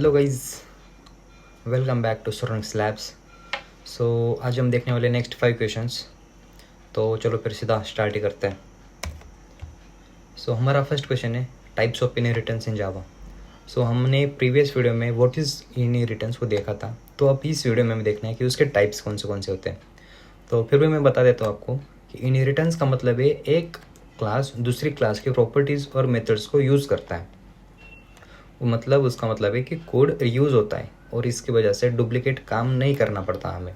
Hello guys, welcome back to student slabs. So आज हम देखने वाले नेक्स्ट 5 क्वेश्चंस। तो चलो फिर सीधा स्टार्ट ही करते हैं। सो हमारा फर्स्ट क्वेश्चन है टाइप्स ऑफ इनहेरिटेंस इन जावा। सो हमने प्रीवियस वीडियो में व्हाट इज़ इनहेरिटेंस वो देखा था, तो अब इस वीडियो में हमें देखना है कि उसके टाइप्स कौन से होते हैं। तो फिर भी मैं बता देता हूँ आपको कि इनहेरिटेंस का मतलब है एक क्लास दूसरी क्लास के प्रॉपर्टीज़ और मेथड्स को यूज़ करता है। मतलब उसका मतलब है कि कोड रीयूज़ होता है और इसकी वजह से डुप्लीकेट काम नहीं करना पड़ता हमें।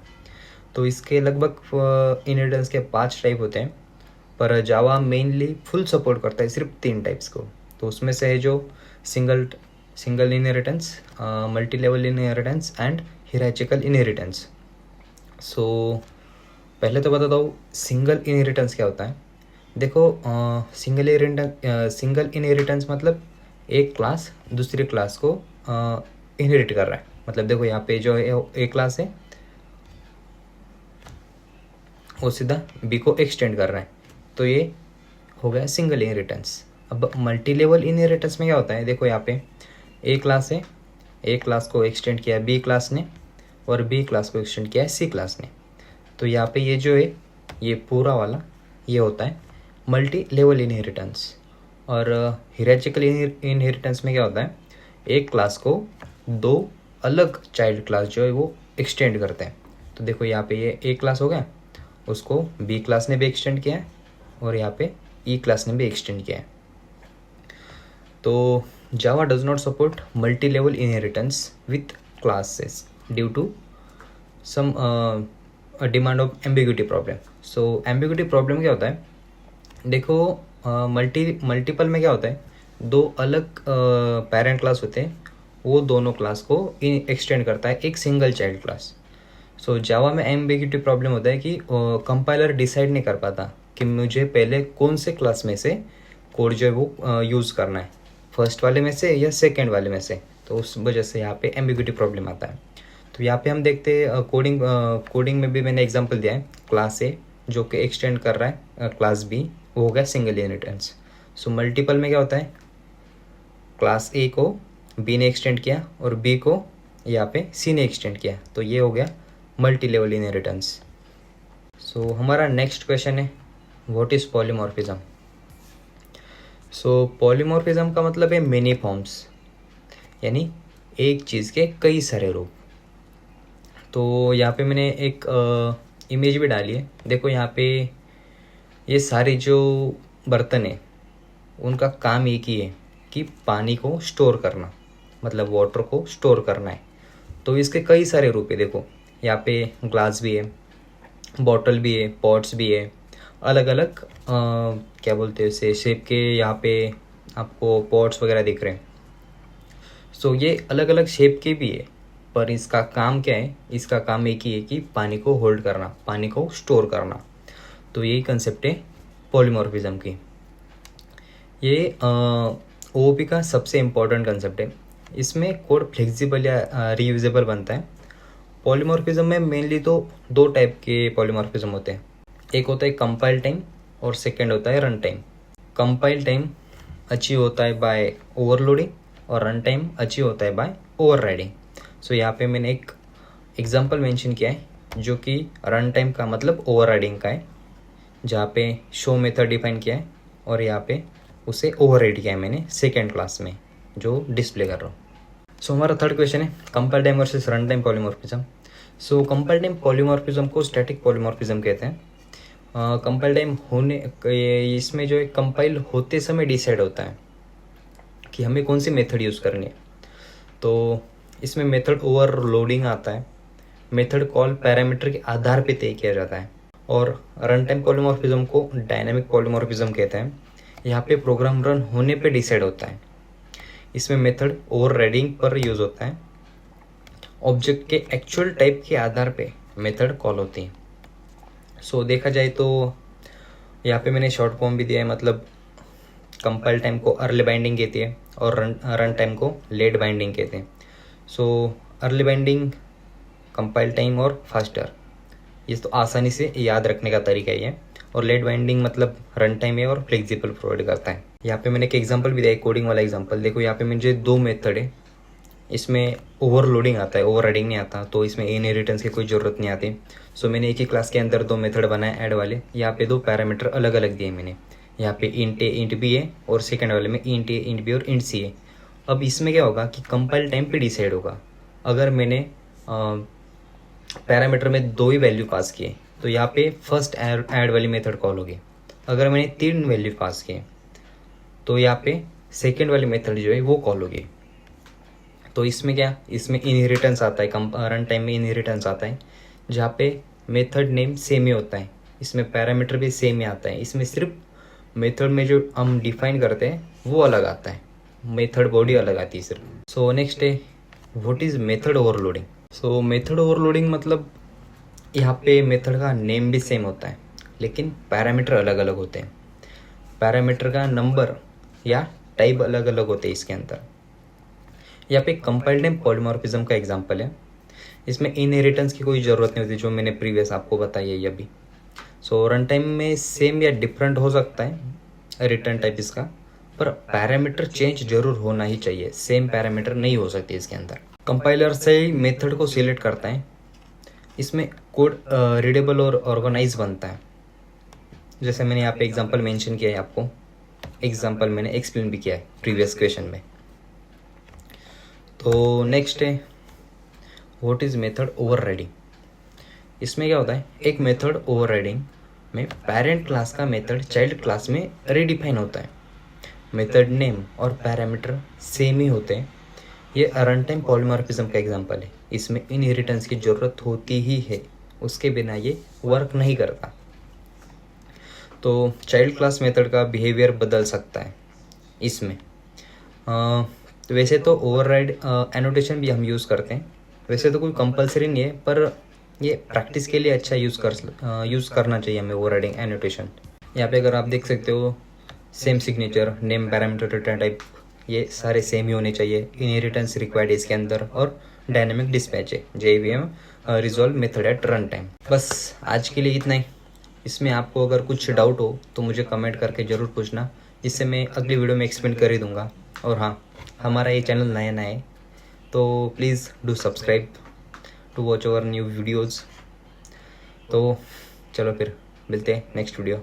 तो इसके लगभग इनहेरिटेंस के 5 टाइप होते हैं, पर जावा मेनली फुल सपोर्ट करता है सिर्फ 3 टाइप्स को। तो उसमें से है जो single single inheritance, multi level inheritance and hierarchical inheritance. So पहले तो बताता हूँ सिंगल इनहेरिटेंस क्या होता है। देखो, सिंगल इनहेरिटेंस मतलब एक क्लास दूसरी क्लास को इनहेरिट कर रहा है। मतलब देखो यहाँ पे जो है एक क्लास है वो सीधा बी को एक्सटेंड कर रहा है, तो ये हो गया सिंगल इनहेरिटेंस। अब मल्टी लेवल इनहेरिटेंस में क्या होता है, देखो यहाँ पे एक क्लास है, एक क्लास को एक्सटेंड किया बी क्लास ने और बी क्लास को एक्सटेंड किया सी क्लास ने। तो यहाँ पे ये जो है ये पूरा वाला ये होता है मल्टी लेवल इनहेरिटेंस। और हिरार्चिकल इनहेरिटेंस में क्या होता है, एक क्लास को दो अलग चाइल्ड क्लास जो है वो एक्सटेंड करते हैं। तो देखो यहाँ पे ये एक क्लास हो गया, उसको बी क्लास ने भी एक्सटेंड किया है और यहाँ पे ई क्लास ने भी एक्सटेंड किया है। तो Java does not support multi level inheritance with classes due to some demand of ambiguity problem. So ambiguity problem क्या होता है, देखो मल्टीपल में क्या होता है, दो अलग पेरेंट क्लास होते हैं, वो दोनों क्लास को एक्सटेंड करता है एक सिंगल चाइल्ड क्लास। सो जावा में एम्बिग्यूटी प्रॉब्लम होता है कि कंपाइलर डिसाइड नहीं कर पाता कि मुझे पहले कौन से क्लास में से कोड जो है वो यूज़ करना है, फर्स्ट वाले में से या सेकेंड वाले में से। तो उस वजह से यहाँ पे एम्बिग्यूटी प्रॉब्लम आता है। तो यहाँ पे हम देखते हैं कोडिंग में भी मैंने एग्जांपल दिया है, क्लास ए जो कि एक्सटेंड कर रहा है क्लास बी, वो हो गया सिंगल इनहेरिटेंस। सो मल्टीपल में क्या होता है, क्लास ए को बी ने एक्सटेंड किया और बी को यहाँ पे सी ने एक्सटेंड किया, तो ये हो गया मल्टी लेवल इनहेरिटेंस। सो हमारा नेक्स्ट क्वेश्चन है what is polymorphism. So polymorphism का मतलब है मेनी फॉर्म्स, यानी एक चीज़ के कई सारे रूप। तो यहाँ पे मैंने एक इमेज भी डाली है, देखो यहाँ पे ये सारे जो बर्तन है उनका काम एक ही है कि पानी को स्टोर करना, मतलब वाटर को स्टोर करना है। तो इसके कई सारे रूप है, देखो यहाँ पे ग्लास भी है, बॉटल भी है, पॉट्स भी है, अलग अलग क्या बोलते हैं उसे शेप के, यहाँ पे आपको पॉट्स वगैरह दिख रहे हैं। सो ये अलग अलग शेप के भी है, पर इसका काम क्या है, इसका काम एक ही है कि पानी को होल्ड करना, पानी को स्टोर करना। तो यही कंसेप्ट है पॉलीमॉर्फिज्म की। ये ओओपी का सबसे इम्पोर्टेंट कंसेप्ट है, इसमें कोड फ्लेक्सिबल या रीयूजेबल बनता है। पॉलीमॉर्फिज्म में मेनली तो दो टाइप के पॉलीमॉर्फिज्म होते हैं, एक होता है कंपाइल टाइम और सेकेंड होता है run time. Compile time achieve होता है बाय ओवरलोडिंग और रन टाइम अचीव होता है बाय ओवरराइडिंग। सो यहाँ पे मैंने एक एग्जांपल मेंशन किया है जो कि रन टाइम का मतलब ओवरराइडिंग का है, जहाँ पे शो मेथड डिफाइन किया है और यहाँ पे उसे ओवरराइड किया है मैंने सेकेंड क्लास में जो डिस्प्ले कर रहा हूँ। सो हमारा थर्ड क्वेश्चन है compile time versus run time polymorphism. So compile time polymorphism को स्टैटिक पॉलीमॉर्फिज्म कहते हैं। कंपाइल टाइम होने इसमें जो है कंपाइल होते समय डिसाइड होता है कि हमें कौन सी मेथड यूज़ करनी है। तो इसमें मेथड ओवरलोडिंग आता है, मेथड कॉल पैरामीटर के आधार पे तय किया जाता है। और रन टाइम पॉलीमॉर्फिज्म को डायनामिक पॉलीमॉर्फिज्म कहते हैं, यहाँ पे प्रोग्राम रन होने पे डिसाइड होता है। इसमें मेथड ओवरराइडिंग पर यूज़ होता है, ऑब्जेक्ट के एक्चुअल टाइप के आधार पे मेथड कॉल होती है। सो देखा जाए तो यहाँ पे मैंने शॉर्ट फॉर्म भी दिया है, मतलब कंपाइल टाइम को अर्ली बाइंडिंग कहती है और रन टाइम को लेट बाइंडिंग कहते हैं। So early binding compile time और फास्टर, ये तो आसानी से याद रखने का तरीका ही है, और लेट बाइंडिंग मतलब रन टाइम है और फ्लेक्सिबल प्रोवाइड करता है। यहाँ पे मैंने एक एग्जांपल भी दिया है, कोडिंग वाला एग्जांपल। देखो यहाँ पे मुझे दो मेथड है, इसमें ओवरलोडिंग आता है, ओवरराइडिंग नहीं आता, तो इसमें इनहेरिटेंस की कोई ज़रूरत नहीं आती। सो मैंने एक ही क्लास के अंदर 2 मेथड बनाए ऐड वाले। यहाँ पे 2 पैरामीटर अलग अलग दिए मैंने, यहाँ पे इंट ए इंट बी है और सेकंड वाले में इंट ए इंट बी और इंट सी है। अब इसमें क्या होगा कि कंपाइल टाइम पे डिसाइड होगा। अगर मैंने पैरामीटर में 2 ही वैल्यू पास किए तो यहाँ पे फर्स्ट ऐड वाली मेथड कॉल होगी। अगर मैंने 3 वैल्यू पास किए तो यहाँ पे सेकेंड वाली मेथड जो है वो कॉल होगी। तो इसमें क्या, इसमें इनहेरिटेंस आता है, रन टाइम में इनहेरिटेंस आता है, जहाँ पे मेथड नेम सेम ही होता है, इसमें पैरामीटर भी सेम ही आता है। इसमें सिर्फ मेथड में जो हम डिफाइन करते हैं वो अलग आता है, मेथड बॉडी अलग आती है सिर्फ। सो नेक्स्ट है what is method overloading. So method overloading मतलब यहाँ पे मेथड का नेम भी सेम होता है लेकिन पैरामीटर अलग अलग होते हैं। पैरामीटर का नंबर या टाइप अलग अलग होते हैं इसके अंदर। यहाँ पे कंपाइल्ड टाइम पॉलीमॉर्फिज्म का एग्जांपल है। इसमें इनहेरिटेंस की कोई ज़रूरत नहीं होती, जो मैंने प्रीवियस आपको बताई है अभी। सो रन टाइम में सेम या डिफरेंट हो सकता है रिटर्न टाइप इसका, पर पैरामीटर चेंज जरूर होना ही चाहिए, सेम पैरामीटर नहीं हो सकती इसके अंदर। कंपाइलर से ही मेथड को सिलेक्ट करता है, इसमें कोड रीडेबल और ऑर्गेनाइज बनता है। जैसे मैंने यहाँ पे एग्जांपल मेंशन किया है, आपको एग्जांपल मैंने एक्सप्लेन भी किया है प्रीवियस क्वेश्चन में। तो नेक्स्ट है व्हाट इज़ मेथड ओवरराइडिंग। इसमें क्या होता है, एक मेथड ओवरराइडिंग में पेरेंट क्लास का मेथड चाइल्ड क्लास में रीडिफाइन होता है। मेथड नेम और पैरामीटर सेम ही होते हैं। ये रन टाइम पॉलीमॉर्फिज्म का एग्जांपल है। इसमें इनहेरिटेंस की ज़रूरत होती ही है, उसके बिना ये वर्क नहीं करता। तो चाइल्ड क्लास मेथड का बिहेवियर बदल सकता है इसमें। वैसे तो ओवरराइड एनोटेशन भी हम यूज़ करते हैं, वैसे तो कोई कंपलसरी नहीं है, पर ये प्रैक्टिस के लिए अच्छा यूज़ करना चाहिए हमें ओवरराइडिंग एनोटेशन। यहाँ पे अगर आप देख सकते हो same signature, name, parameter, return type, ये सारे सेम ही होने चाहिए। इनहेरिटेंस रिक्वायर्ड इसके अंदर और डायनेमिक डिस्पैच है, JVM resolve method at run time. बस आज के लिए इतना ही। इसमें आपको अगर कुछ डाउट हो तो मुझे कमेंट करके ज़रूर पूछना, जिससे मैं अगली वीडियो में एक्सप्लेन कर ही दूंगा। और हाँ, हमारा ये चैनल नया है तो please do subscribe to watch our new videos. तो चलो फिर मिलते हैं नेक्स्ट वीडियो।